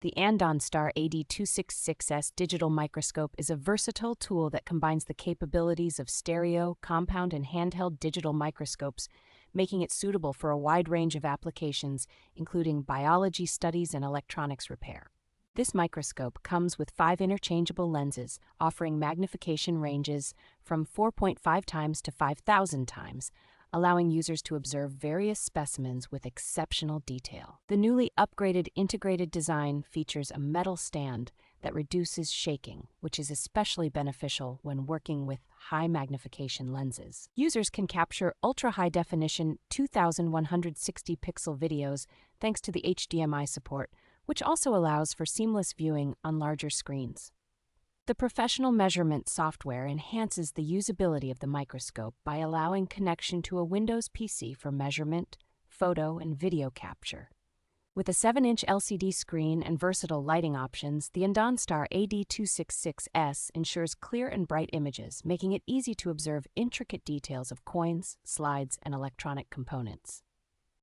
The Andonstar AD266S Digital Microscope is a versatile tool that combines the capabilities of stereo, compound, and handheld digital microscopes, making it suitable for a wide range of applications, including biology studies and electronics repair. This microscope comes with 5 interchangeable lenses, offering magnification ranges from 4.5 times to 5,000 times, allowing users to observe various specimens with exceptional detail. The newly upgraded integrated design features a metal stand that reduces shaking, which is especially beneficial when working with high-magnification lenses. Users can capture ultra-high-definition 2160-pixel videos thanks to the HDMI support, which also allows for seamless viewing on larger screens. The professional measurement software enhances the usability of the microscope by allowing connection to a Windows PC for measurement, photo, and video capture. With a 7-inch LCD screen and versatile lighting options, the Andonstar AD266S ensures clear and bright images, making it easy to observe intricate details of coins, slides, and electronic components.